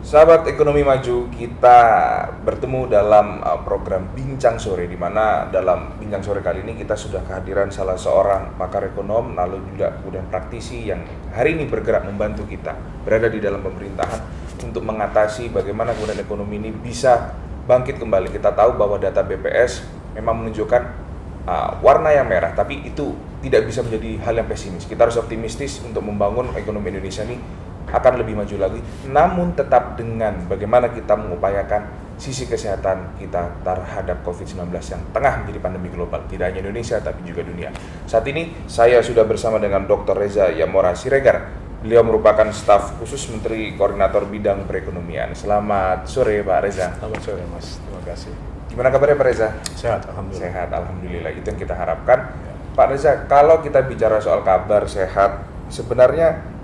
Sahabat Ekonomi Maju, kita bertemu dalam program Bincang Sore, di mana dalam Bincang Sore kali ini kita sudah kehadiran salah seorang pakar ekonom, lalu juga kemudian praktisi yang hari ini bergerak membantu kita berada di dalam pemerintahan untuk mengatasi bagaimana kemudian ekonomi ini bisa bangkit kembali. Kita tahu bahwa data BPS memang menunjukkan warna yang merah, tapi itu tidak bisa menjadi hal yang pesimis. Kita harus optimistis untuk membangun ekonomi Indonesia ini akan lebih maju lagi, namun tetap dengan bagaimana kita mengupayakan sisi kesehatan kita terhadap COVID-19 yang tengah menjadi pandemi global, tidak hanya Indonesia tapi juga dunia. Saat ini saya sudah bersama dengan Dr. Reza Yamora Siregar. Beliau merupakan staf khusus Menteri Koordinator Bidang Perekonomian. Selamat sore Pak Reza. Selamat sore Mas, terima kasih. Gimana kabarnya Pak Reza? Sehat, alhamdulillah. Sehat, alhamdulillah. Itu yang kita harapkan. Pak Reza, kalau kita bicara soal kabar sehat, sebenarnya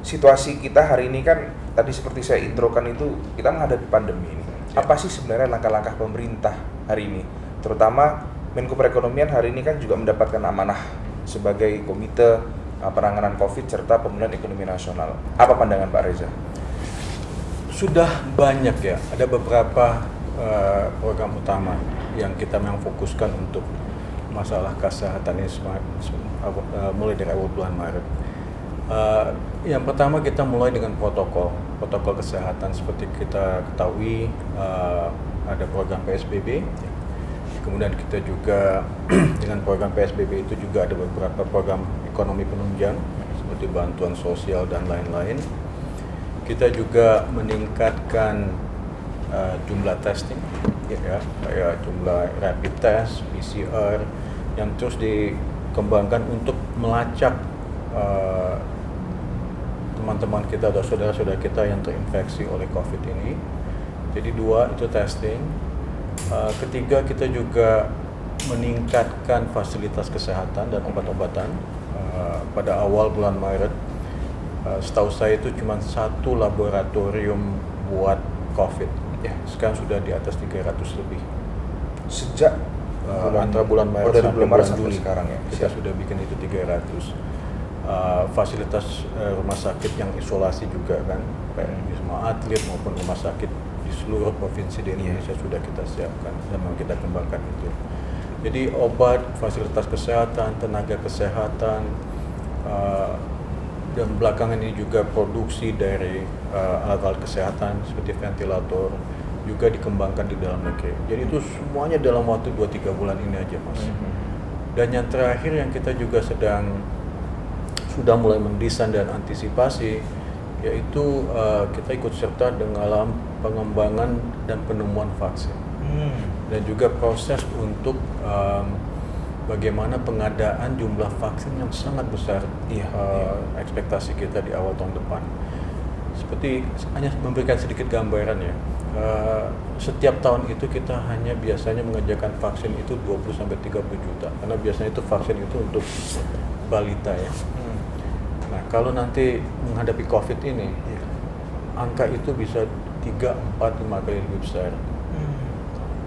situasi kita hari ini kan tadi seperti saya introkan itu, kita menghadapi pandemi ini. Apa sih sebenarnya langkah-langkah pemerintah hari ini? Terutama Menko Perekonomian hari ini kan juga mendapatkan amanah sebagai komite penanganan COVID serta pemulihan ekonomi nasional. Apa pandangan Pak Reza? Sudah banyak ya, ada beberapa program utama yang kita memang fokuskan untuk masalah kesehatan ini mulai dari awal bulan Maret. Yang pertama kita mulai dengan protokol kesehatan. Seperti kita ketahui ada program PSBB, kemudian kita juga dengan program PSBB itu juga ada beberapa program ekonomi penunjang seperti bantuan sosial dan lain-lain. Kita juga meningkatkan jumlah testing, ya, kayak jumlah rapid test, PCR yang terus dikembangkan untuk melacak teman-teman kita atau saudara-saudara kita yang terinfeksi oleh COVID ini. Jadi dua, itu testing. Ketiga, kita juga meningkatkan fasilitas kesehatan dan obat-obatan. Pada awal bulan Maret, setahu saya itu cuma satu laboratorium buat COVID. Ya, sekarang sudah di atas 300 lebih. Sejak Antara bulan Maret sampai bulan Juli sekarang ya, kita sudah bikin itu 300. Fasilitas rumah sakit yang isolasi juga kan, baik Wisma Atlet maupun rumah sakit di seluruh provinsi di Indonesia sudah kita siapkan dan mau kita kembangkan itu. Jadi obat, fasilitas kesehatan, tenaga kesehatan, dan belakangan ini juga produksi dari alat-alat kesehatan seperti ventilator juga dikembangkan di dalam negeri. Jadi itu semuanya dalam waktu 2-3 bulan ini aja Mas. Dan yang terakhir yang kita juga sudah mulai mendesain dan antisipasi, yaitu kita ikut serta dalam pengembangan dan penemuan vaksin dan juga proses untuk bagaimana pengadaan jumlah vaksin yang sangat besar. Ekspektasi kita di awal tahun depan. Seperti hanya memberikan sedikit gambaran ya, setiap tahun itu kita hanya biasanya mengerjakan vaksin itu 20-30 juta, karena biasanya itu vaksin itu untuk balita ya. Nah, kalau nanti menghadapi COVID ini, angka itu bisa 3, 4, 5 kali lebih besar.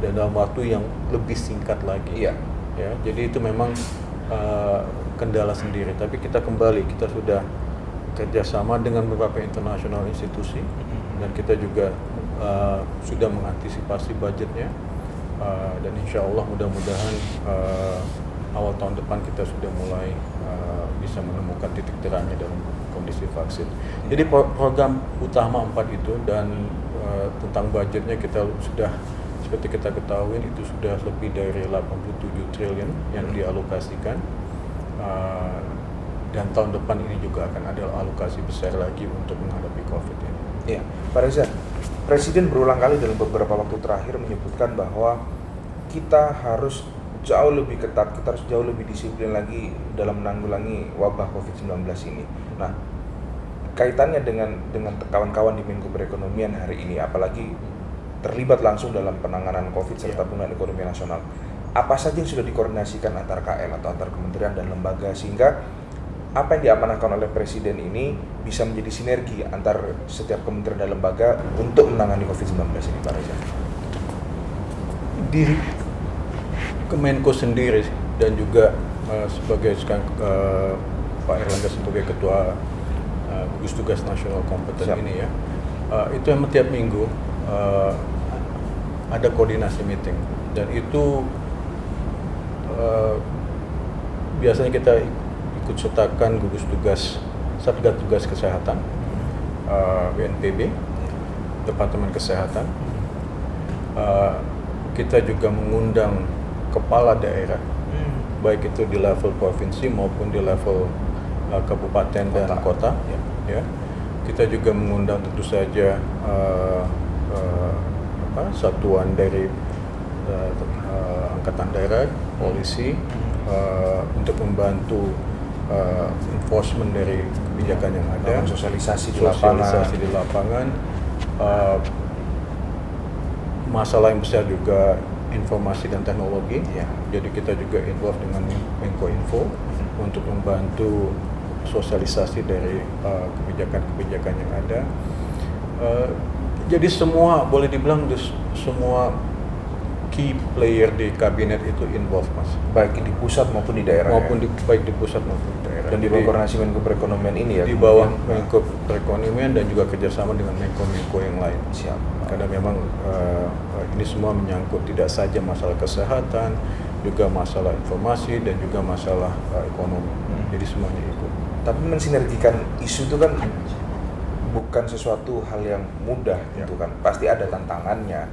Dan dalam waktu yang lebih singkat lagi. Ya, jadi itu memang kendala sendiri. Tapi kita sudah kerjasama dengan beberapa internasional institusi, dan kita juga sudah mengantisipasi budgetnya. Dan insya Allah mudah-mudahan awal tahun depan kita sudah mulai bisa menemukan titik terangnya dalam kondisi vaksin. Jadi program utama 4 itu, dan tentang budgetnya kita sudah, seperti kita ketahui itu sudah lebih dari 87 triliun yang dialokasikan, dan tahun depan ini juga akan ada alokasi besar lagi untuk menghadapi COVID ini. Iya, Pak Reza, Presiden berulang kali dalam beberapa waktu terakhir menyebutkan bahwa kita harus jauh lebih ketat, kita harus jauh lebih disiplin lagi dalam menanggulangi wabah COVID-19 ini. Nah, kaitannya dengan kawan-kawan di Menko Perekonomian hari ini, apalagi terlibat langsung dalam penanganan COVID serta pemulihan ekonomi nasional, apa saja yang sudah dikoordinasikan antar KL atau antar kementerian dan lembaga, sehingga apa yang diamanahkan oleh Presiden ini bisa menjadi sinergi antar setiap kementerian dan lembaga untuk menangani COVID-19 ini, Pak Reza? Di Kemenko sendiri dan juga sebagai Pak Erlangga sebagai Ketua Gugus Tugas Nasional Kompeten ini ya, Itu emang tiap minggu ada koordinasi meeting, dan itu biasanya kita ikut sertakan gugus tugas Satgas Tugas Kesehatan, BNPB, Departemen Kesehatan. Kita juga mengundang kepala daerah, baik itu di level provinsi maupun di level kabupaten dan kota. Ya. Kita juga mengundang tentu saja satuan dari angkatan darat, polisi, untuk membantu enforcement dari kebijakan yang ada, sosialisasi di lapangan. Masalah yang besar juga informasi dan teknologi. Jadi kita juga involve dengan Menkominfo untuk membantu sosialisasi dari kebijakan-kebijakan yang ada. Jadi semua, boleh dibilang semua key player di kabinet itu involved, Mas. Baik di pusat maupun di daerah. Baik di pusat maupun di daerah. Dan di bawah koordinasi Menko Perekonomian ini ya. Di bawah Menko Perekonomian dan juga kerjasama dengan Menko yang lain. Siap. Karena memang ini semua menyangkut tidak saja masalah kesehatan, juga masalah informasi dan juga masalah ekonomi. Jadi semuanya ikut. Tapi mensinergikan isu itu kan bukan sesuatu hal yang mudah, itu kan pasti ada tantangannya.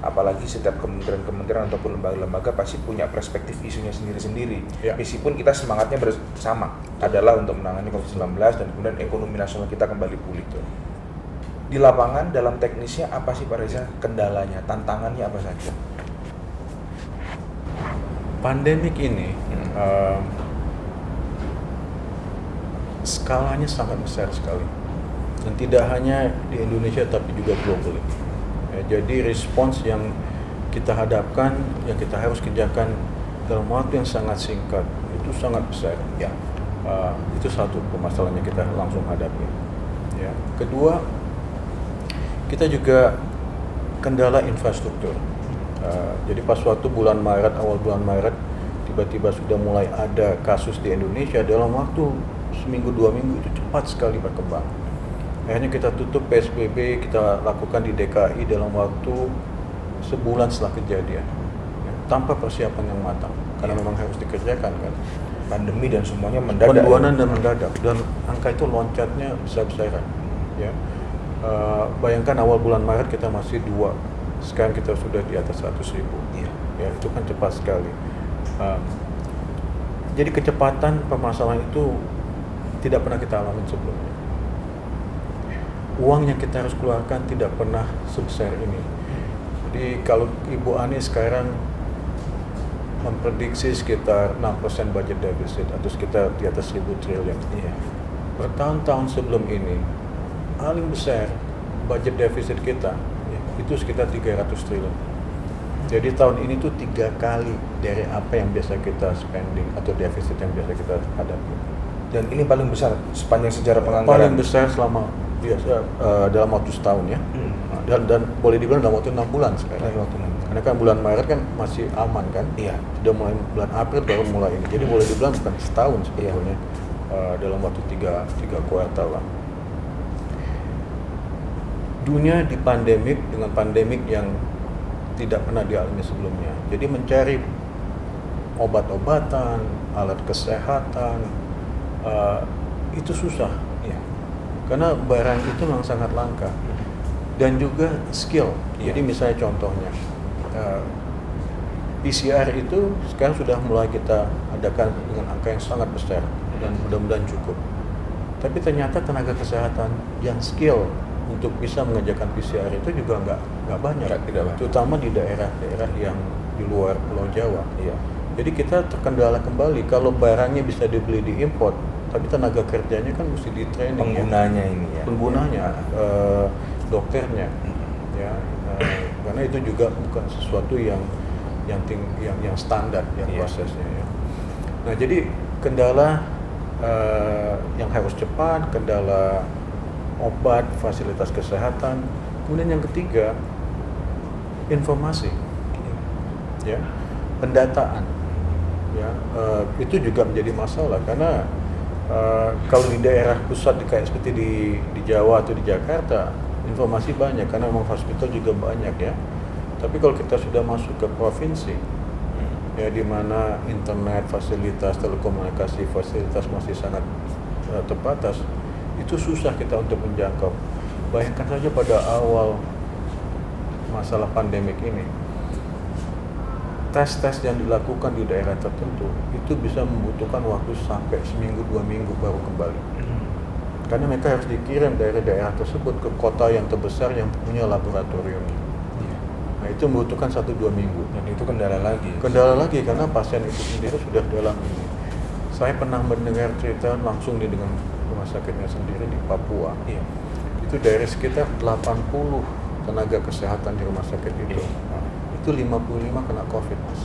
Apalagi setiap kementerian ataupun lembaga-lembaga pasti punya perspektif isunya sendiri-sendiri. Meskipun kita semangatnya bersama adalah untuk menangani COVID-19 dan kemudian ekonomi nasional kita kembali pulih. Di lapangan dalam teknisnya apa sih Pak Reza kendalanya, tantangannya apa saja? Pandemik ini skalanya sangat besar sekali. Dan tidak hanya di Indonesia tapi juga globally. Jadi respons yang kita hadapkan, yang kita harus kerjakan dalam waktu yang sangat singkat itu sangat besar. Itu satu permasalahan yang kita langsung hadapi. Kedua, kita juga kendala infrastruktur. Jadi pas waktu awal bulan Maret, tiba-tiba sudah mulai ada kasus di Indonesia, dalam waktu seminggu 2 minggu itu cepat sekali berkembang. Akhirnya kita tutup PSBB, kita lakukan di DKI dalam waktu sebulan setelah kejadian, tanpa persiapan yang matang, karena memang harus dikerjakan kan. Pandemi dan semuanya mendadak. Penduanan dan mendadak, dan angka itu loncatnya besar-besaran. Bayangkan awal bulan Maret kita masih 2, sekarang kita sudah di atas 100.000. Itu kan cepat sekali. Jadi kecepatan permasalahan itu tidak pernah kita alami sebelumnya. Uang yang kita harus keluarkan tidak pernah sebesar ini. Jadi kalau Ibu Ani sekarang memprediksi sekitar 6% budget deficit atau sekitar di atas 1.000 triliun. Bertahun-tahun sebelum ini paling besar budget deficit kita itu sekitar 300 triliun. Jadi tahun ini tuh 3 kali dari apa yang biasa kita spending atau defisit yang biasa kita hadapi. Dan ini paling besar sepanjang sejarah penganggaran. Paling besar selama dalam waktu setahun ya. Dan boleh dibilang dalam waktu 6 bulan sekarang. Karena kan bulan Maret kan masih aman kan. Sudah mulai bulan April baru mulai ini. Jadi boleh dibilang bukan setahun sebetulnya. Dalam waktu 3 kuartal lah. Dunia di dengan pandemik yang tidak pernah dialami sebelumnya. Jadi mencari obat-obatan, alat kesehatan itu susah. Karena barang itu memang sangat langka. Dan juga skill. Jadi misalnya contohnya PCR itu sekarang sudah mulai kita adakan dengan angka yang sangat besar dan mudah-mudahan cukup. Tapi ternyata tenaga kesehatan yang skill untuk bisa mengerjakan PCR itu juga nggak banyak, terutama di daerah-daerah yang di luar Pulau Jawa. Jadi kita terkendala kembali kalau barangnya bisa dibeli di import, tapi tenaga kerjanya kan mesti di training. Penggunanya, dokternya, karena itu juga bukan sesuatu yang standar prosesnya. Nah jadi kendala yang harus cepat, kendala obat, fasilitas kesehatan. Kemudian yang ketiga, informasi, pendataan, itu juga menjadi masalah karena kalau di daerah pusat kayak seperti di Jawa atau di Jakarta, informasi banyak karena memang hospital juga banyak ya. Tapi kalau kita sudah masuk ke provinsi, ya di mana internet, fasilitas telekomunikasi, fasilitas masih sangat terbatas, itu susah kita untuk menjangkau. Bayangkan saja pada awal masalah pandemik ini, tes-tes yang dilakukan di daerah tertentu itu bisa membutuhkan waktu sampai seminggu 2 minggu baru kembali. Karena mereka harus dikirim dari daerah tersebut ke kota yang terbesar yang punya laboratorium. Nah itu membutuhkan 1-2 minggu. Dan itu kendala lagi. Kendala lagi karena pasien itu sendiri sudah dalam ini. Saya pernah mendengar cerita langsung dengan rumah sakitnya sendiri di Papua. Iya. Itu dari sekitar 80 tenaga kesehatan di rumah sakit itu. Itu 55 kena COVID, Mas.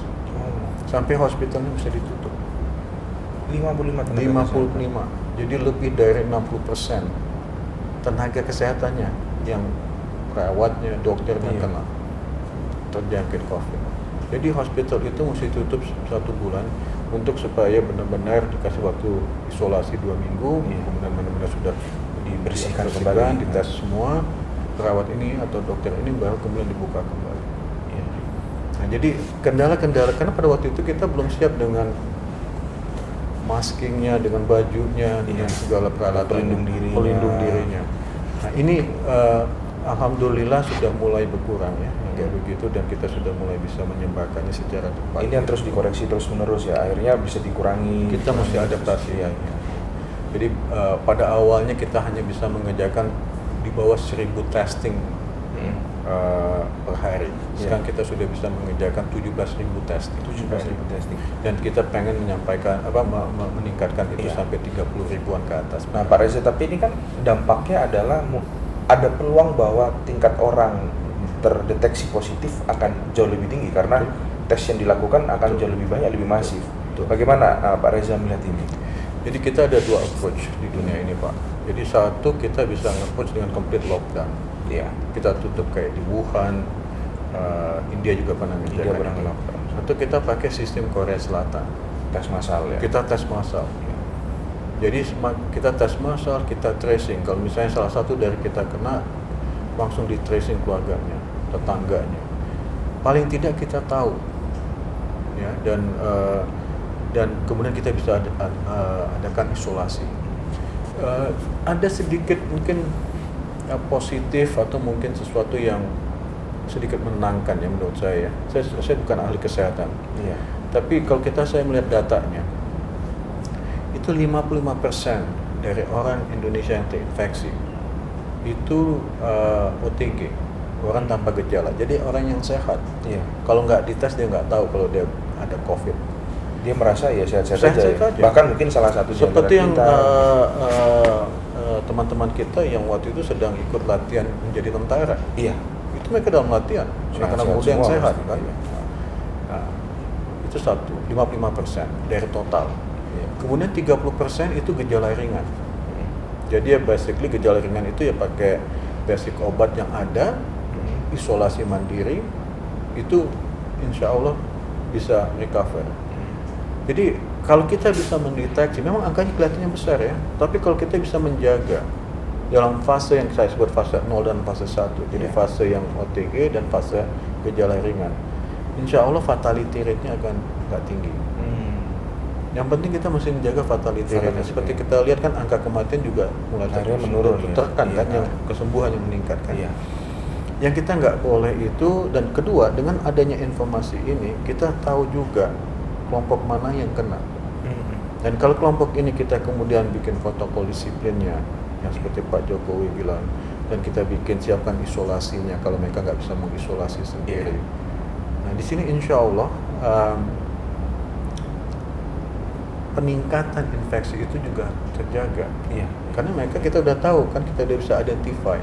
Sampai hospitalnya bisa ditutup. 55 tenaga 55. Jadi lebih dari 60% tenaga kesehatannya yang perawatnya, dokternya kena terjangkit COVID. Jadi hospital itu mesti tutup 1 bulan untuk supaya benar-benar dikasih waktu isolasi 2 minggu, kemudian benar-benar sudah dibersihkan kembali, dites semua perawat ini atau dokter ini baru kemudian dibuka kembali. Nah, jadi kendala-kendala karena pada waktu itu kita belum siap dengan maskingnya, dengan bajunya, dengan segala peralatan pelindung dirinya. Nah ini alhamdulillah sudah mulai berkurang ya, kayak begitu, dan kita sudah mulai bisa menyebarkannya secara tepat. Ini yang terus dikoreksi terus menerus ya, akhirnya bisa dikurangi. Kita mesti adaptasi ya. Jadi pada awalnya kita hanya bisa mengerjakan di bawah 1000 testing per hari. Sekarang kita sudah bisa mengerjakan 17.000 testing. 17.000 testing. Dan kita pengen menyampaikan meningkatkan itu sampai 30.000-an ke atas. Nah, Pak Reza, tapi ini kan dampaknya adalah ada peluang bahwa tingkat orang terdeteksi positif akan jauh lebih tinggi karena tes yang dilakukan akan jauh lebih banyak, lebih masif. Bagaimana Pak Reza melihat ini? Jadi kita ada 2 approach di dunia ini, Pak. Jadi satu, kita bisa nge-approach dengan complete lockdown. Iya. Kita tutup kayak di Wuhan, India juga pernah mengerjakan lockdown. Satu, kita pakai sistem Korea Selatan. Tes massal ya. Kita tes massal. Jadi kita tes massal, kita tracing. Kalau misalnya salah satu dari kita kena, langsung di tracing keluarganya, tetangganya. Paling tidak kita tahu, ya, dan kemudian kita bisa adakan isolasi. Ada sedikit mungkin positif atau mungkin sesuatu yang sedikit menenangkan ya menurut saya. Saya bukan ahli kesehatan. Iya. Tapi kalau saya melihat datanya, itu 55% dari orang Indonesia yang terinfeksi itu OTG, orang tanpa gejala. Jadi orang yang sehat. Iya. Kalau nggak dites dia nggak tahu kalau dia ada COVID. Dia merasa ya sehat-sehat aja. Sehat-sehat aja. Bahkan mungkin salah satu seperti yang kita, teman-teman kita yang waktu itu sedang ikut latihan menjadi tentara. iya, Itu mereka dalam latihan, anak-anak muda yang sehat kan. Iya. Nah, itu 55% dari total. Iya. Kemudian 30% itu gejala ringan. Jadi ya basically gejala ringan itu ya pakai basic obat yang ada, isolasi mandiri, itu insya Allah bisa recover. Jadi kalau kita bisa mendeteksi, memang angkanya kelihatannya besar ya, tapi kalau kita bisa menjaga dalam fase yang saya sebut fase 0 dan fase 1, jadi fase yang OTG dan fase gejala ringan, insya Allah fatality rate-nya akan nggak tinggi. Yang penting kita mesti menjaga fatality rate-nya. Seperti kita lihat kan angka kematian juga mulai menurun, tertekan kan, yang kesembuhan yang meningkat kan. Iya. Yang kita nggak boleh itu, dan kedua dengan adanya informasi ini kita tahu juga kelompok mana yang kena. Dan kalau kelompok ini kita kemudian bikin protokol disiplinnya, yang seperti Pak Jokowi bilang, dan kita bikin siapkan isolasinya kalau mereka nggak bisa mengisolasi sendiri. Nah di sini insya Allah peningkatan infeksi itu juga terjaga. Iya. Karena mereka kita udah tahu kan, kita udah bisa identify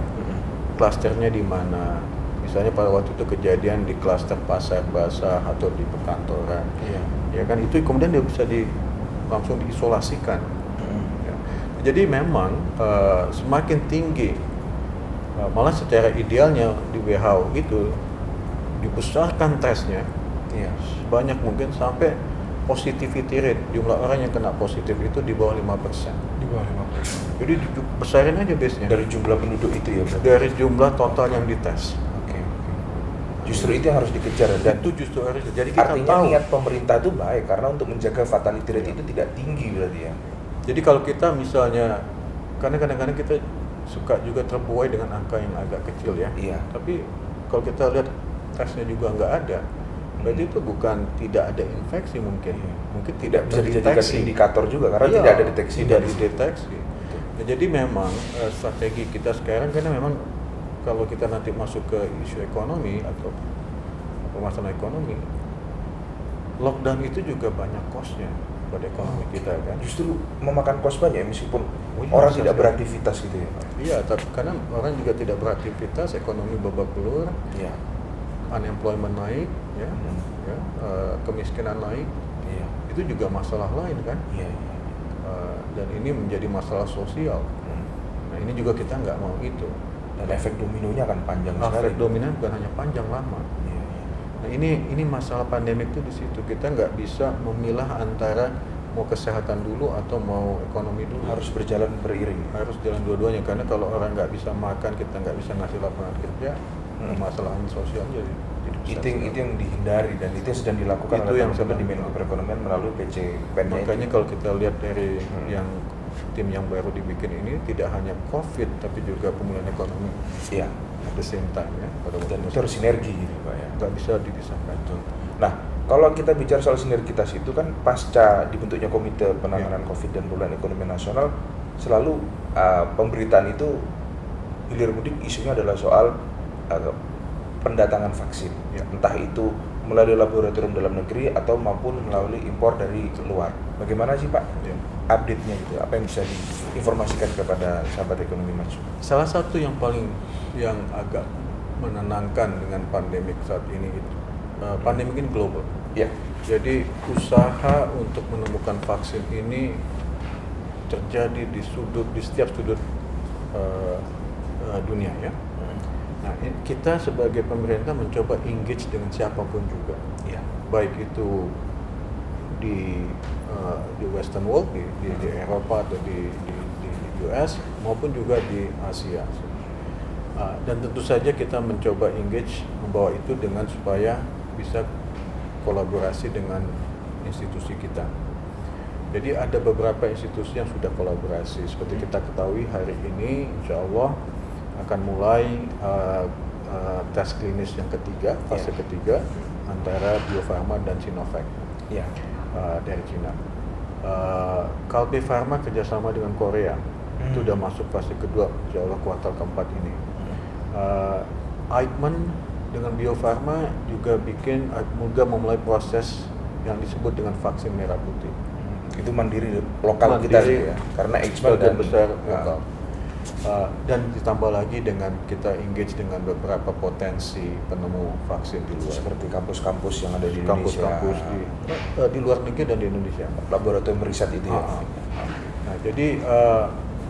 klasternya di mana. Misalnya pada waktu itu kejadian di klaster pasar basah atau di perkantoran. Iya. Ya kan itu kemudian dia bisa langsung diisolasikan. Ya. Jadi memang semakin tinggi, malah secara idealnya di WHO itu dibesarkan tesnya, sebanyak mungkin sampai positivity rate, jumlah orang yang kena positif itu di bawah 5%. Di bawah 5%. Jadi besarin aja base-nya. Dari jumlah penduduk itu ya berarti? Dari jumlah total yang dites. Oke. Justru itu yang harus dikejar dan itu justru harus. Jadi kita artinya tahu. niat pemerintah itu baik karena untuk menjaga fatality rate itu tidak tinggi berarti ya. Jadi kalau kita misalnya, karena kadang-kadang kita suka juga terbuai dengan angka yang agak kecil ya. Iya. Tapi kalau kita lihat tesnya juga nggak ada, berarti itu bukan tidak ada infeksi mungkin. Iya. Mungkin Tidak bisa dijadikan terdeteksi. indikator juga karena Iya, tidak ada deteksi. Tidak dari situ. dideteksi. Nah, jadi memang strategi kita sekarang karena memang kalau kita nanti masuk ke isu ekonomi atau permasalahan ekonomi, lockdown itu juga banyak cost-nya pada ekonomi kita kan. Justru memakan kos banyak meskipun iya, orang bisa tidak sekali. beraktivitas gitu ya Pak. Iya, tapi karena orang juga tidak beraktivitas, ekonomi babak belur, Iya. unemployment naik, ya, Hmm. ya, kemiskinan naik, Iya. itu juga masalah lain kan. Iya. Iya. Dan ini menjadi masalah sosial. Hmm. Nah ini juga kita nggak mau itu. Dan efek dominonya akan panjang sekali. Efek dominan bukan hanya panjang lama. Iya, iya. Nah ini masalah pandemik itu di situ. Kita nggak bisa memilah antara mau kesehatan dulu atau mau ekonomi dulu. Harus berjalan beriring. Harus jalan dua-duanya karena kalau orang nggak bisa makan, kita nggak bisa ngasih lapangan kerja, permasalahan sosial jadi besar Itu sekali. yang dihindari dan itu yang sedang dilakukan Itu oleh yang teman-teman di sedang Menko Perekonomian melalui PC PEN-nya. Makanya kalau kita lihat dari Hmm. yang tim yang baru dibikin ini tidak hanya COVID tapi juga pemulihan ekonomi Iya. at the same time ya. Pada Dan waktu itu harus sinergi gitu Pak ya. nggak bisa dipisahkan. Nah, kalau kita bicara soal sinergitas itu kan pasca dibentuknya Komite Penanganan COVID dan Pemulihan Ekonomi Nasional, selalu pemberitaan itu hilir mudik isunya adalah soal pendatangan vaksin, Ya. entah itu melalui laboratorium dalam negeri atau maupun melalui impor dari luar. Bagaimana sih Pak Ya. update-nya itu? Apa yang bisa diinformasikan kepada sahabat ekonomi maju? Salah satu yang paling yang agak menenangkan dengan pandemik saat ini itu pandemik ini global. Ya. Jadi usaha untuk menemukan vaksin ini terjadi di setiap sudut dunia ya. Nah, kita sebagai pemerintah mencoba engage dengan siapapun juga, Ya. baik itu di Western world, di Eropa atau di US maupun juga di Asia. Dan tentu saja kita mencoba engage membawa itu dengan supaya bisa kolaborasi dengan institusi kita. Jadi ada beberapa institusi yang sudah kolaborasi. Seperti kita ketahui hari ini, insya Allah akan mulai tes klinis yang ketiga, fase ketiga antara Bio Farma dan Sinovac Ya. dari Cina. Kalbe Farma kerjasama dengan Korea, itu udah masuk fase kedua, insya Allah kuartal keempat ini. Eijkman dengan Bio Farma juga memulai proses yang disebut dengan vaksin merah putih. Itu mandiri lokal kita Mandiri, ya, karena Eijkman sebagian dan besar lokal. Dan ditambah lagi dengan kita engage dengan beberapa potensi penemu vaksin di luar, seperti kampus-kampus yang ada di Indonesia, kampus-kampus di luar negeri dan di Indonesia. laboratorium riset itu ya. Nah jadi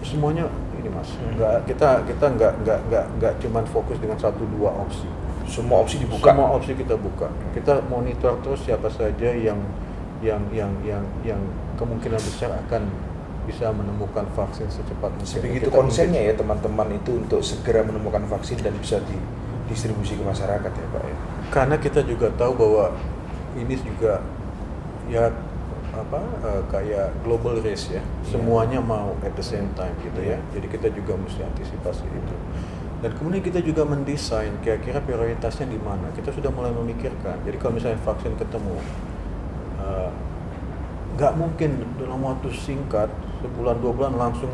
semuanya ini mas, kita nggak cuman fokus dengan 1-2 opsi. Semua opsi dibuka. Semua opsi kita buka. Kita monitor terus siapa saja yang kemungkinan besar akan bisa menemukan vaksin secepat mungkin. Sebegitu Kita konsennya engage. ya teman-teman itu untuk segera menemukan vaksin dan bisa didistribusi ke masyarakat ya Pak ya. Karena kita juga tahu bahwa ini juga ya kayak global race ya. Semuanya mau at the same time gitu ya. Jadi kita juga mesti antisipasi itu. Dan kemudian kita juga mendesain kira-kira prioritasnya di mana. Kita sudah mulai memikirkan. Jadi kalau misalnya vaksin ketemu, nggak mungkin dalam waktu singkat, sebulan 2 bulan langsung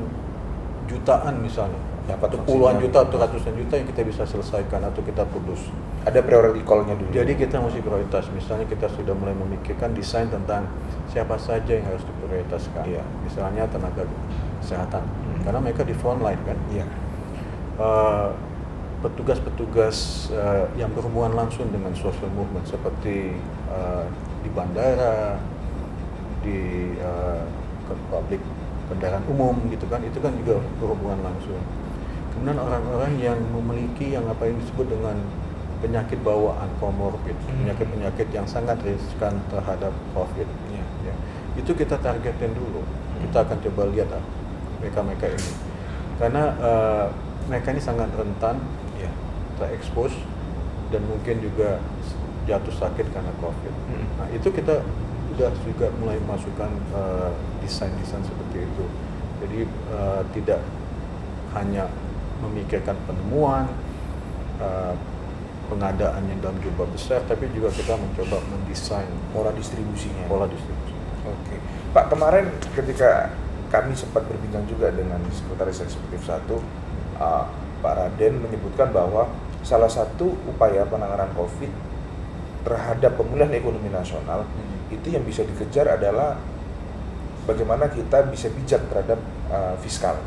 jutaan misalnya. Dapat Atau puluhan vaksinnya. juta atau ratusan juta yang kita bisa selesaikan atau kita produce. Ada priority call-nya dulu. Jadi kita mesti prioritas. Misalnya kita sudah mulai memikirkan desain tentang siapa saja yang harus diprioritaskan. Iya. Misalnya tenaga kesehatan, karena mereka di front line kan. Iya. Petugas-petugas yang berhubungan langsung dengan social movement seperti di bandara, di public kendaraan umum gitu kan, itu kan juga berhubungan langsung. Kemudian orang-orang yang memiliki yang apa yang disebut dengan penyakit bawaan comorbid, penyakit-penyakit yang sangat riskan terhadap COVID. Iya. ya. Itu kita targetin dulu. Kita akan coba lihat mereka ini. Karena mereka ini sangat rentan Ya. terekspos dan mungkin juga jatuh sakit karena COVID. Nah, itu kita udah juga mulai masukkan desain-desain seperti itu. Jadi tidak hanya memikirkan penemuan, pengadaan yang dalam jumlah besar, tapi juga kita mencoba mendesain Pola distribusinya. pola distribusi. Oke, Pak, kemarin ketika kami sempat berbincang juga dengan Sekretaris Eksekutif 1, Pak Raden menyebutkan bahwa salah satu upaya penanganan COVID terhadap pemulihan ekonomi nasional itu yang bisa dikejar adalah bagaimana kita bisa bijak terhadap fiskal.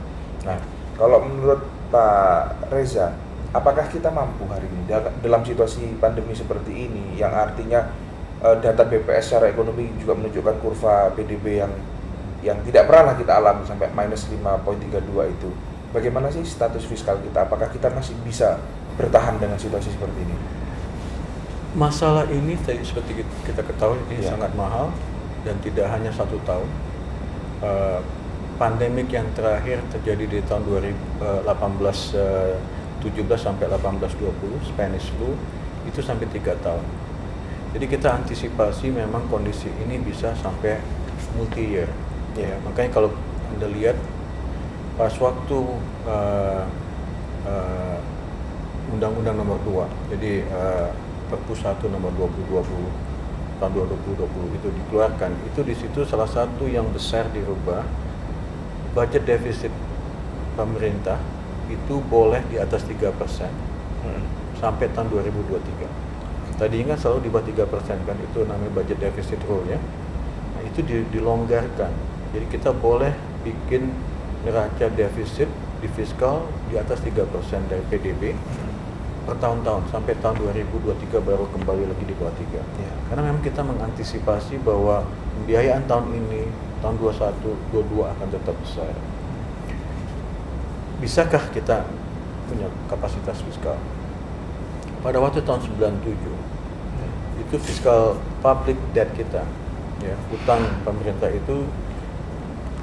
Nah, kalau menurut Pak Reza, apakah kita mampu hari ini dalam situasi pandemi seperti ini yang artinya data BPS secara ekonomi juga menunjukkan kurva PDB yang tidak pernah kita alami sampai minus 5,32 itu. Bagaimana sih status fiskal kita? Apakah kita masih bisa bertahan dengan situasi seperti ini? Masalah ini seperti kita ketahui ini sangat mahal dan tidak hanya 1 tahun. Pandemik yang terakhir terjadi di tahun 1817 sampai 1820, Spanish flu, itu sampai 3 tahun. Jadi kita antisipasi memang kondisi ini bisa sampai multi year. Ya, makanya kalau Anda lihat pas waktu Undang-Undang Nomor 2, jadi Perpu 1 Nomor 2020 tahun 2020 itu dikeluarkan, itu di situ salah satu yang besar dirubah, budget defisit pemerintah itu boleh di atas 3% sampai tahun 2023. Tadinya selalu di bawah 3% kan, itu namanya budget deficit rule ya. Nah, itu dilonggarkan. Jadi kita boleh bikin neraca defisit di fiskal di atas 3% dari PDB per tahun-tahun sampai tahun 2023 baru kembali lagi di bawah 3. Ya. Karena memang kita mengantisipasi bahwa pembiayaan tahun ini, tahun 21, 22 akan tetap besar. Bisakah kita punya kapasitas fiskal? Pada waktu tahun 97 itu fiskal public debt kita, ya, utang pemerintah itu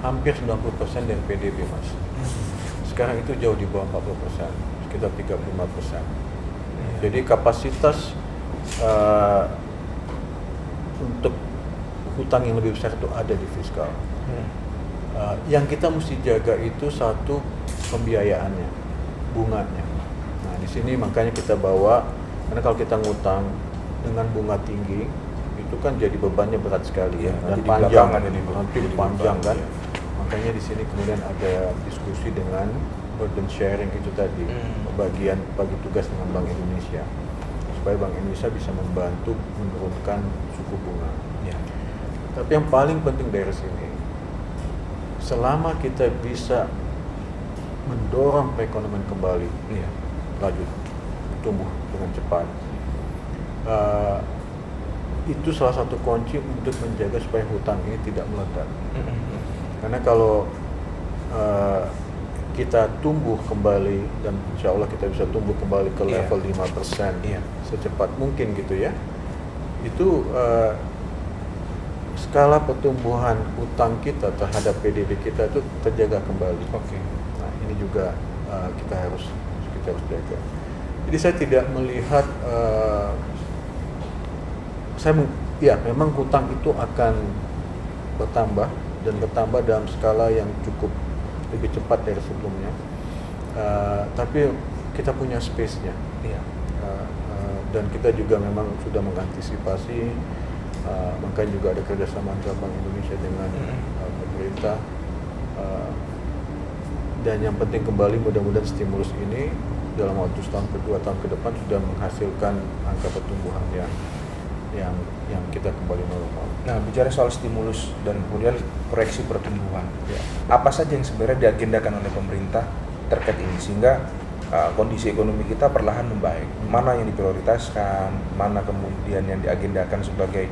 hampir 90% dari PDB, Mas. Sekarang itu jauh di bawah 40%, sekitar 35%. Jadi kapasitas untuk hutang yang lebih besar itu ada di fiskal. Yang kita mesti jaga itu satu, pembiayaannya, bunganya. Nah, di sini makanya kita bawa, karena kalau kita ngutang dengan bunga tinggi itu kan jadi bebannya berat sekali ya, dan jadi panjang, nanti panjang kan. Ya. Makanya di sini kemudian ada diskusi dengan burden sharing itu tadi, bagian bagi tugas dengan Bank Indonesia supaya Bank Indonesia bisa membantu menurunkan suku bunga. Ya. Tapi yang paling penting dari sini, selama kita bisa mendorong perekonomian kembali, laju tumbuh dengan cepat, itu salah satu kunci untuk menjaga supaya hutang ini tidak meledak. Karena kalau kita tumbuh kembali dan insya Allah kita bisa tumbuh kembali ke level 5% secepat mungkin gitu ya, itu skala pertumbuhan hutang kita terhadap PDB kita itu terjaga kembali. Nah, ini juga kita harus jaga. Jadi saya tidak melihat, memang hutang itu akan bertambah dan bertambah dalam skala yang cukup lebih cepat dari sebelumnya. Tapi kita punya space-nya. Dan kita juga memang sudah mengantisipasi, makanya juga ada kerjasama antara Bank Indonesia dengan pemerintah. Dan yang penting kembali mudah-mudahan stimulus ini dalam waktu setahun ke 2 tahun ke depan sudah menghasilkan angka pertumbuhan yang kita kembali normal. Nah, bicara soal stimulus dan kemudian proyeksi pertumbuhan, apa saja yang sebenarnya diagendakan oleh pemerintah terkait ini sehingga kondisi ekonomi kita perlahan membaik? Mana yang diprioritaskan, mana kemudian yang diagendakan sebagai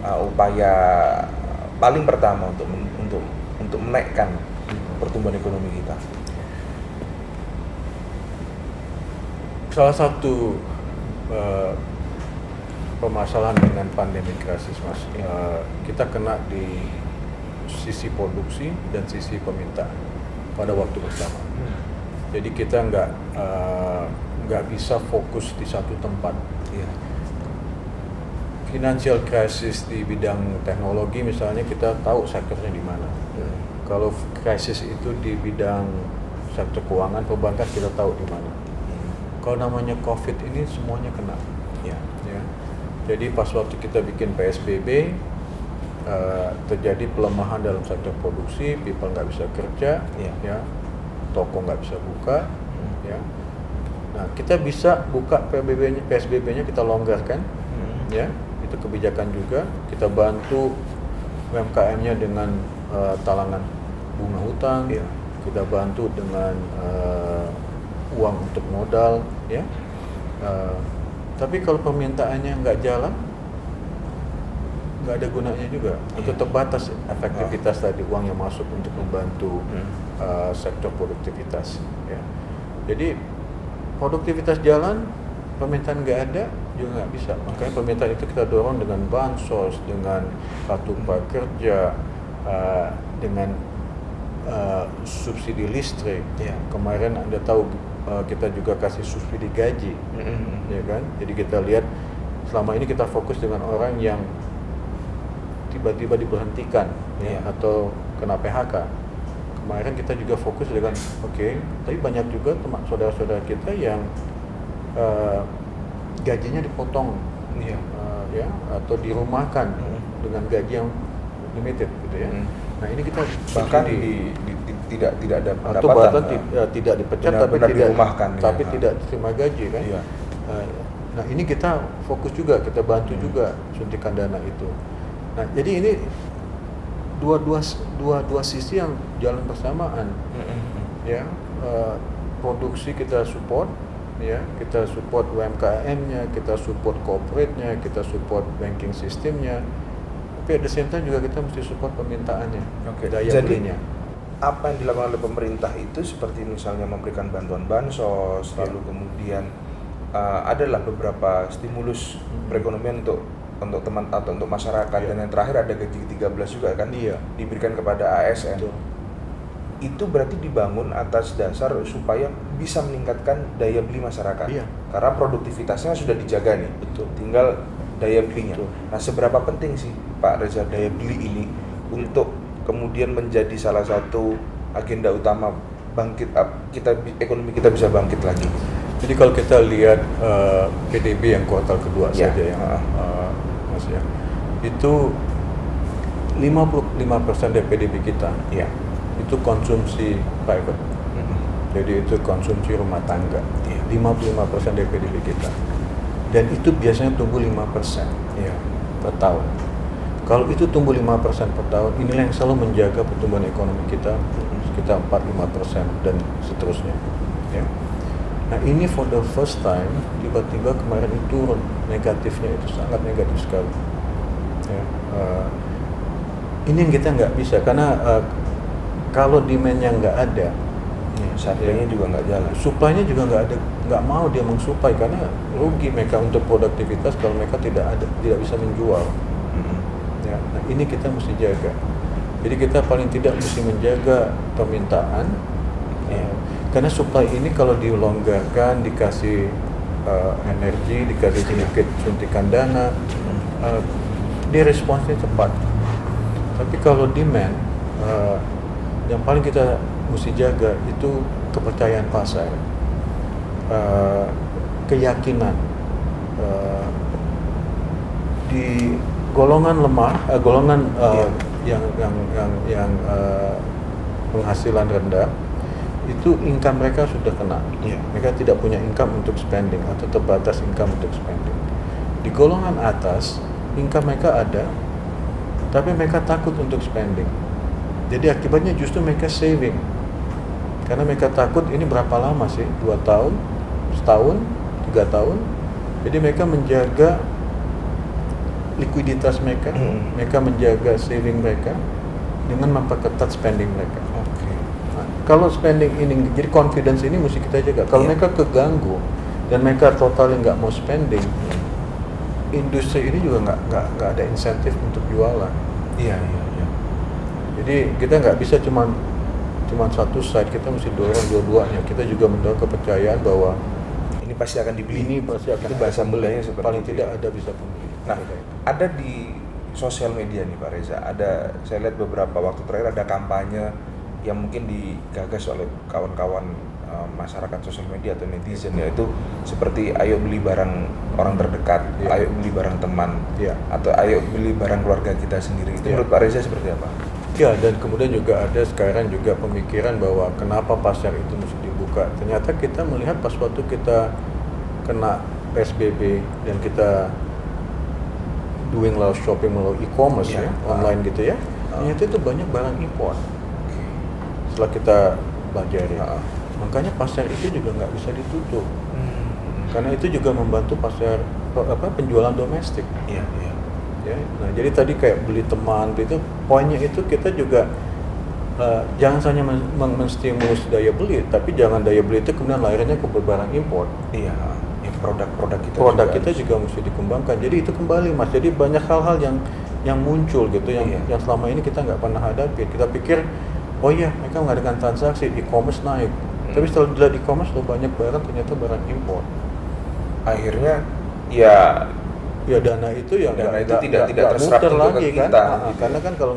upaya paling pertama untuk menaikkan pertumbuhan ekonomi kita? Salah satu permasalahan dengan pandemi krisis, Mas. Kita kena di sisi produksi dan sisi permintaan pada waktu bersama. Jadi kita nggak bisa fokus di satu tempat. Iya. Financial crisis di bidang teknologi misalnya kita tahu sektornya di mana. Kalau krisis itu di bidang sektor keuangan perbankan kita tahu di mana. Kalau namanya COVID ini semuanya kena. Ya. Ya. Jadi pas waktu kita bikin PSBB terjadi pelemahan dalam sektor produksi, people nggak bisa kerja, ya, toko nggak bisa buka, ya. Nah kita bisa buka PSBB-nya kita longgarkan, ya. Itu kebijakan juga, kita bantu UMKM-nya dengan talangan bunga hutang, kita bantu dengan uang untuk modal, ya. Tapi kalau permintaannya nggak jalan, nggak ada gunanya juga. Untuk terbatas efektivitas tadi uang yang masuk untuk membantu sektor produktivitas, ya. Jadi produktivitas jalan, permintaan nggak ada juga nggak bisa. Makanya permintaan itu kita dorong dengan bansos, dengan kartu prakerja, dengan subsidi listrik. Kemarin Anda tahu kita juga kasih subsidi gaji, ya kan? Jadi kita lihat selama ini kita fokus dengan orang yang tiba-tiba diberhentikan, atau kena PHK. Kemarin kita juga fokus dengan tapi banyak juga teman saudara-saudara kita yang gajinya dipotong, ya, atau dirumahkan dengan gaji yang limited, gitu ya. Nah ini kita Bahkan tidak ada atau bahkan tidak dipecat tapi tidak dirumahkan, tidak terima gaji kan. Nah ini kita fokus juga, kita bantu juga suntikan dana itu. Nah jadi ini dua sisi yang jalan bersamaan, ya. Produksi kita support, ya, kita support UMKM-nya, kita support corporate-nya, kita support banking sistemnya. Tapi at the same time juga kita mesti support permintaannya, daya belinya. Apa yang dilakukan oleh pemerintah itu seperti misalnya memberikan bantuan bansos, lalu kemudian adalah beberapa stimulus perekonomian untuk teman atau untuk masyarakat, dan yang terakhir ada gaji 13 juga kan, diberikan kepada ASN. Itu berarti dibangun atas dasar supaya bisa meningkatkan daya beli masyarakat. Karena produktivitasnya sudah dijaga nih. Tinggal daya belinya. Nah, seberapa penting sih Pak Reza daya beli ini untuk kemudian menjadi salah satu agenda utama bangkit ekonomi kita bisa bangkit lagi? Jadi kalau kita lihat PDB yang kuartal kedua saja yang Mas, ya, itu 55% dari PDB kita, itu konsumsi private. Jadi itu konsumsi rumah tangga. 55% dari PDB kita. Dan itu biasanya tumbuh 5% per tahun. Kalau itu tumbuh 5% per tahun, inilah yang selalu menjaga pertumbuhan ekonomi kita sekitar 4-5% dan seterusnya. Ya. Nah ini for the first time, tiba-tiba kemarin itu turun, negatifnya itu sangat negatif sekali. Ya. Ini yang kita nggak bisa, karena kalau demand-nya nggak ada, supply-nya juga nggak jalan. Supply-nya juga nggak ada, nggak mau dia mensupply karena rugi mereka untuk produktivitas kalau mereka tidak bisa menjual. Ya, nah ini kita mesti jaga. Jadi kita paling tidak mesti menjaga permintaan, karena supply ini kalau dilonggarkan, dikasih energi, dikasih sedikit suntikan dana, dia responsnya cepat. Tapi kalau demand, yang paling kita mesti jaga itu kepercayaan pasar, keyakinan di golongan lemah, yang penghasilan rendah, itu income mereka sudah kena. Mereka tidak punya income untuk spending atau terbatas income untuk spending. Di golongan atas, income mereka ada, tapi mereka takut untuk spending. Jadi akibatnya justru mereka saving. Karena mereka takut ini berapa lama sih? 2 tahun, setahun, 3 tahun. Jadi mereka menjaga likuiditas mereka, mereka menjaga saving mereka dengan memperketat spending mereka. Nah, kalau spending ini, jadi confidence ini mesti kita jaga. Kalau mereka keganggu dan mereka totalnya nggak mau spending, industri ini juga nggak ada insentif untuk jualan. Iya, iya, iya. Jadi kita nggak bisa cuman satu side, kita mesti dorong dua-duanya. Kita juga mendorong kepercayaan bahwa Ini pasti akan dibeli. ini pasti akan Itu ada bahasa pembeli. mudanya seperti Paling itu tidak ya. ada bisa pembeli. Nah, ada di sosial media nih Pak Reza, saya lihat beberapa waktu terakhir ada kampanye yang mungkin digagas oleh kawan-kawan masyarakat sosial media atau netizen, yaitu seperti ayo beli barang orang terdekat, Iya. ayo beli barang teman, Iya. atau ayo beli barang keluarga kita sendiri. Itu Iya. menurut Pak Reza seperti apa? Ya, dan kemudian juga ada sekarang juga pemikiran bahwa kenapa pasar itu mesti dibuka. Ternyata kita melihat pas waktu kita kena PSBB dan kita doing live shopping melalui e-commerce Ya. ya, online gitu ya. Ternyata itu banyak barang impor. Setelah kita pelajari. Makanya pasar itu juga nggak bisa ditutup. Karena itu juga membantu pasar penjualan domestik. Iya, iya. Ya, nah jadi tadi kayak beli teman, beli itu poinnya itu kita juga jangan hanya menstimulus daya beli, tapi jangan daya beli itu kemudian lahirnya ke barang impor. Iya, ya, produk Kita juga mesti dikembangkan. Jadi itu kembali Mas. Jadi banyak hal-hal yang muncul gitu yang selama ini kita nggak pernah hadapi. Kita pikir oh iya mereka mengadakan transaksi e-commerce naik, tapi setelah dilihat e-commerce tuh banyak barang ternyata barang impor. Akhirnya ya Dana itu yang Dana itu nggak tidak terserap muter untuk lagi ke kan. kita, gitu. Karena kan kalau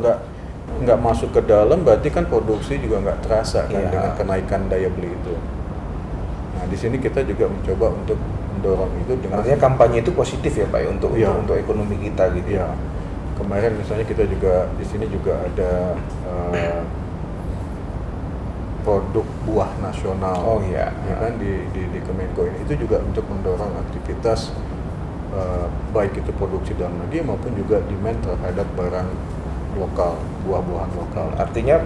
nggak masuk ke dalam berarti kan produksi juga nggak terasa kan Iya. dengan kenaikan daya beli itu. Nah di sini kita juga mencoba untuk mendorong itu dengan artinya kampanye itu positif ya Pak ya, untuk Iya. untuk ekonomi kita gitu. ya kemarin misalnya kita juga di sini juga ada produk buah nasional. Oh iya. Ya kan di Kemenko ini itu juga untuk mendorong aktivitas baik itu produksi dalam negeri maupun juga demand terhadap barang lokal, buah-buahan lokal. Artinya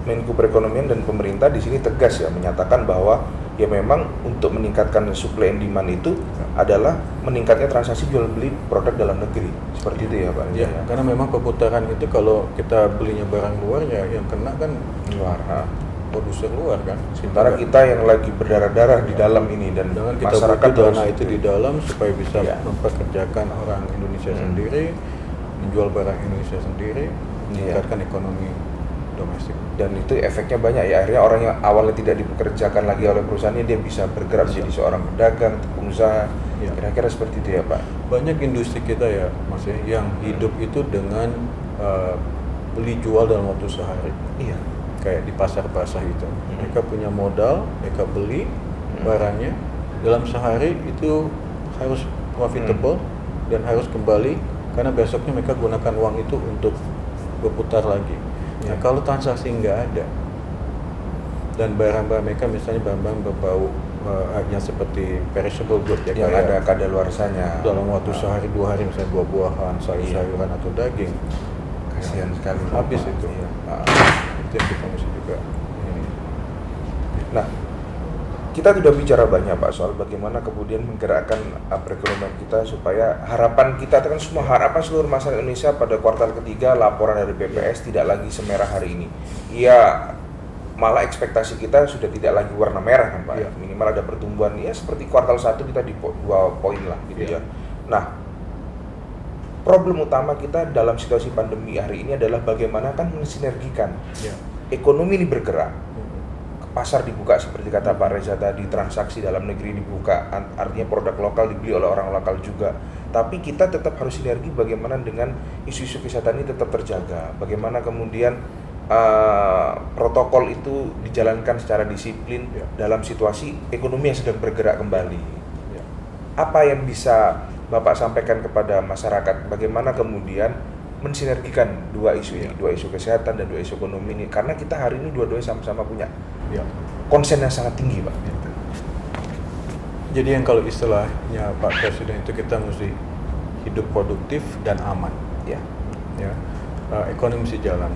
Menko Perekonomian dan pemerintah di sini tegas ya menyatakan bahwa ya memang untuk meningkatkan supply and demand itu adalah meningkatnya transaksi jual beli produk dalam negeri. Seperti itu ya Pak. Ya, karena memang perputaran itu kalau kita belinya barang luar ya yang kena kan Luar. produser luar kan. Sementara kita yang lagi berdarah-darah di dalam ini dan Dengan kita masyarakat butuh dana harus itu di dalam supaya bisa Iya. mempekerjakan orang Indonesia sendiri, menjual barang Indonesia sendiri, meningkatkan ekonomi domestik. dan itu efeknya banyak ya, akhirnya orang yang awalnya tidak dipekerjakan lagi oleh perusahaannya dia bisa bergerak menjadi seorang pedagang, pengusaha. Iya. Kira-kira seperti itu ya Pak. Banyak industri kita ya Mas ya, yang hidup itu dengan beli jual dalam waktu sehari. Iya. Kayak di pasar basah itu. Mereka punya modal, mereka beli barangnya dalam sehari itu harus profitable dan harus kembali karena besoknya mereka gunakan uang itu untuk berputar lagi. Nah, kalau transaksi nggak ada dan barang-barang mereka misalnya barang-barang berbau yang seperti perishable good ya, Yang kayak ada kadaluarsanya. dalam waktu sehari 2 hari misalnya buah-buahan, sayur-sayuran atau daging, Kasihan sekali. habis itu. Iya. Itu yang kita mesti juga. Nah, kita sudah bicara banyak Pak soal bagaimana kemudian menggerakkan perekonomian kita supaya harapan kita kan semua harapan seluruh masyarakat Indonesia pada kuartal ketiga laporan dari BPS tidak lagi semerah hari ini. Iya, malah ekspektasi kita sudah tidak lagi warna merah kan Pak. Iya. Minimal ada pertumbuhan ya seperti kuartal 1 kita di 2 poin lah gitu Iya. ya. Nah, problem utama kita dalam situasi pandemi hari ini adalah bagaimana kan mensinergikan Ya. ekonomi ini bergerak. Pasar dibuka seperti kata Pak Reza tadi, transaksi dalam negeri dibuka, artinya produk lokal dibeli oleh orang lokal juga. Tapi kita tetap harus sinergi bagaimana dengan isu-isu kesehatan ini tetap terjaga. Bagaimana kemudian protokol itu dijalankan secara disiplin dalam situasi ekonomi yang sedang bergerak kembali. Ya. Apa yang bisa Bapak sampaikan kepada masyarakat? Bagaimana kemudian mensinergikan dua isu ini, dua isu kesehatan dan dua isu ekonomi ini? Karena kita hari ini dua-duanya sama-sama punya konsen yang sangat tinggi Pak. Jadi yang kalau istilahnya Pak Presiden itu kita mesti hidup produktif dan aman. Ya. Ya. Ekonomi mesti jalan.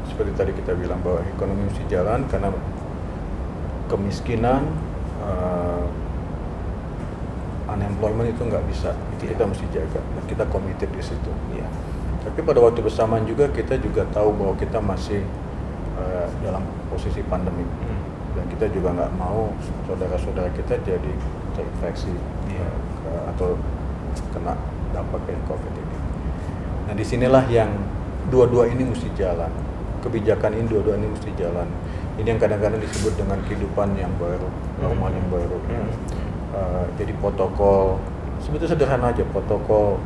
Seperti tadi kita bilang bahwa ekonomi mesti jalan karena kemiskinan, unemployment itu nggak bisa. Itu kita mesti jaga dan kita committed di situ. Ya. Tapi pada waktu bersamaan juga kita juga tahu bahwa kita masih dalam posisi pandemi dan kita juga nggak mau saudara-saudara kita jadi terinfeksi atau kena dampak dari COVID ini. Nah disinilah yang dua-dua ini mesti jalan, kebijakan ini dua-dua ini mesti jalan. Ini yang kadang-kadang disebut dengan kehidupan yang baru, normal yang baru. Jadi protokol sebetulnya sederhana aja, protokol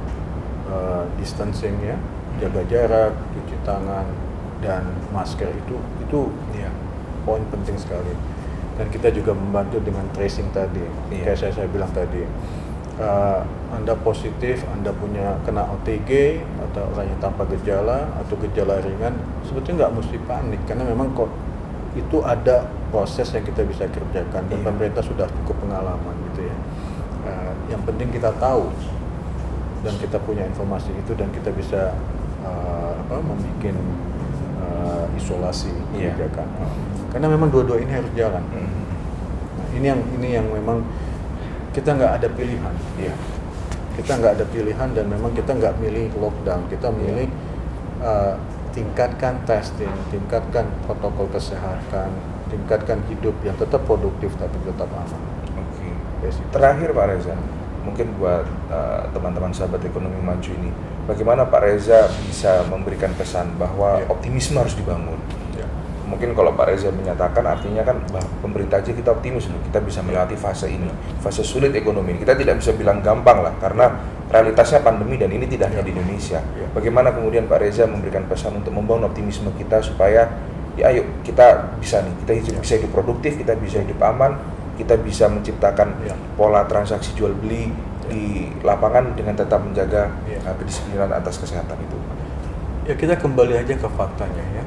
distancing ya, jaga jarak, cuci tangan dan masker itu Iya. poin penting sekali. Dan kita juga membantu dengan tracing tadi, kayak saya bilang tadi. Anda positif, Anda punya kena OTG atau orang yang tanpa gejala atau gejala ringan, sebetulnya nggak mesti panik karena memang kok itu ada proses yang kita bisa kerjakan dan pemerintah sudah cukup pengalaman gitu ya. Yang penting kita tahu dan kita punya informasi itu dan kita bisa membuat isolasi kebijakan. Karena memang dua-dua ini harus jalan. Nah, ini yang memang kita nggak ada pilihan. Kita nggak ada pilihan dan memang kita nggak milih lockdown. Kita milih tingkatkan testing, tingkatkan protokol kesehatan, tingkatkan hidup yang tetap produktif tapi tetap aman. Oke. Terakhir Pak Reza, mungkin buat teman-teman sahabat ekonomi maju ini, bagaimana Pak Reza bisa memberikan pesan bahwa optimisme harus dibangun? Mungkin kalau Pak Reza menyatakan artinya kan pemerintah aja kita optimis loh, kita bisa melewati fase ini, fase sulit ekonomi ini. Kita tidak bisa bilang gampang lah karena realitasnya pandemi dan ini tidak hanya di Indonesia. Bagaimana kemudian Pak Reza memberikan pesan untuk membangun optimisme kita supaya ya ayo kita bisa nih, kita bisa hidup produktif, kita bisa hidup aman, kita bisa menciptakan pola transaksi jual beli di lapangan dengan tetap menjaga kedisiplinan atas kesehatan itu. Ya kita kembali aja ke faktanya ya.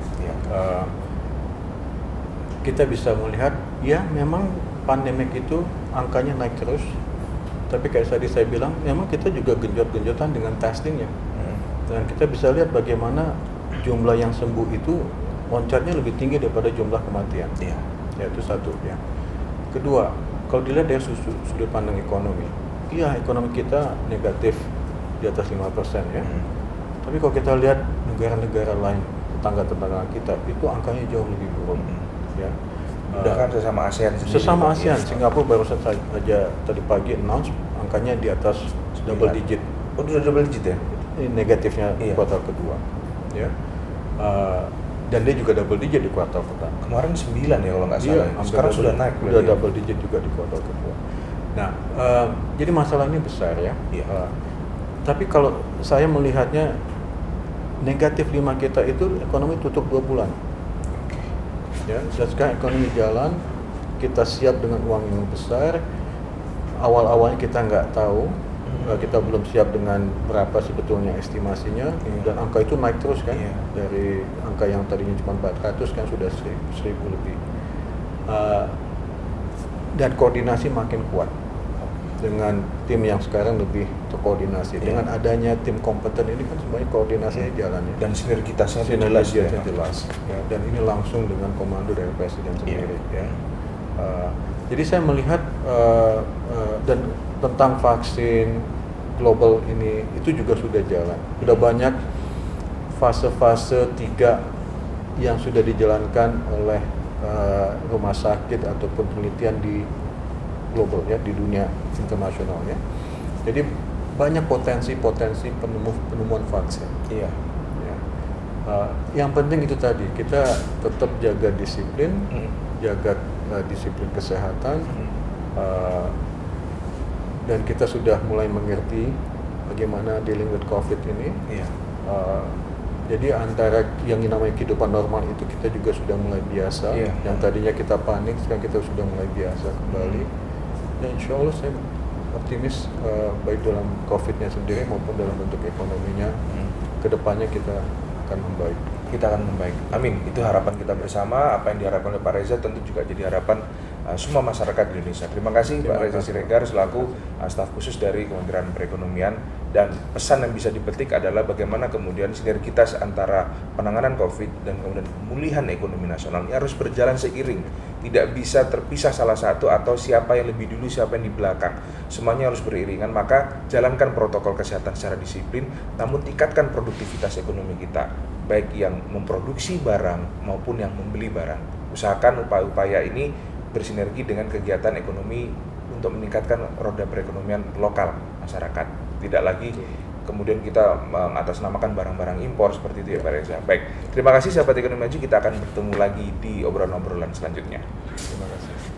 Kita bisa melihat ya memang pandemik itu angkanya naik terus, tapi kayak tadi saya bilang memang kita juga genjot-genjotan dengan testingnya. Dan kita bisa lihat bagaimana jumlah yang sembuh itu loncatnya lebih tinggi daripada jumlah kematian. Ya itu satu ya. Kedua, kalau dilihat dari sudut pandang ekonomi, iya ekonomi kita negatif di atas 5% ya. Tapi kalau kita lihat negara-negara lain, tetangga-tetangga kita, itu angkanya jauh lebih buruk. Ya. Bahkan sesama ASEAN sendiri. Sesama ASEAN, Singapura baru saja tadi pagi announce angkanya di atas double digit. Oh, sudah double digit ya? Ini negatifnya di kuartal kedua. Ya. Dan dia juga double digit di kuartal pertama. Kemarin 9 ya kalau nggak salah. Sekarang sudah naik. Sudah double digit juga di kuartal kedua. Nah, jadi masalah ini besar ya. Tapi kalau saya melihatnya negatif 5 kita itu ekonomi tutup 2 bulan. Ya, dan sekarang ekonomi jalan, kita siap dengan uang yang besar. Awal-awalnya kita nggak tahu, kita belum siap dengan berapa sebetulnya estimasinya, dan angka itu naik terus kan, dari angka yang tadinya cuma 400 kan sudah 1000 lebih. Dan koordinasi makin kuat dengan tim yang sekarang lebih terkoordinasi. Dengan adanya tim kompeten ini kan semuanya koordinasinya jalan ya. Dan sinergitasnya jelas. Ya, dan ini langsung dengan komando dari presiden sendiri. Ya. Jadi saya melihat dan tentang vaksin global ini itu juga sudah jalan. Sudah banyak fase-fase 3 yang sudah dijalankan oleh rumah sakit ataupun penelitian di global ya, di dunia internasional ya. Jadi banyak potensi penemuan vaksin. Ya. Yang penting itu tadi, kita tetap jaga disiplin, jaga disiplin kesehatan, dan kita sudah mulai mengerti bagaimana dealing with COVID ini. Jadi antara yang namanya kehidupan normal itu kita juga sudah mulai biasa. Yang tadinya kita panik, sekarang kita sudah mulai biasa kembali. Dan insya Allah saya optimis baik dalam COVID-nya sendiri maupun dalam bentuk ekonominya, kedepannya kita akan membaik. Kita akan membaik. Amin. Itu harapan kita bersama. Apa yang diharapkan oleh Pak Reza tentu juga jadi harapan semua masyarakat di Indonesia. Terima kasih Pak Reza Siregar selaku staf khusus dari Kementerian Perekonomian. Dan pesan yang bisa dipetik adalah bagaimana kemudian sinergitas antara penanganan COVID dan kemudian pemulihan ekonomi nasional ini harus berjalan seiring. Tidak bisa terpisah salah satu atau siapa yang lebih dulu, siapa yang di belakang. Semuanya harus beriringan, maka jalankan protokol kesehatan secara disiplin, namun tingkatkan produktivitas ekonomi kita, baik yang memproduksi barang maupun yang membeli barang. Usahakan upaya-upaya ini bersinergi dengan kegiatan ekonomi untuk meningkatkan roda perekonomian lokal masyarakat. Tidak lagi kemudian kita mengatasnamakan barang-barang impor seperti itu ya Pak Reza. Baik, terima kasih sahabat Ekonomi Maju, kita akan bertemu lagi di obrolan-obrolan selanjutnya. Terima kasih.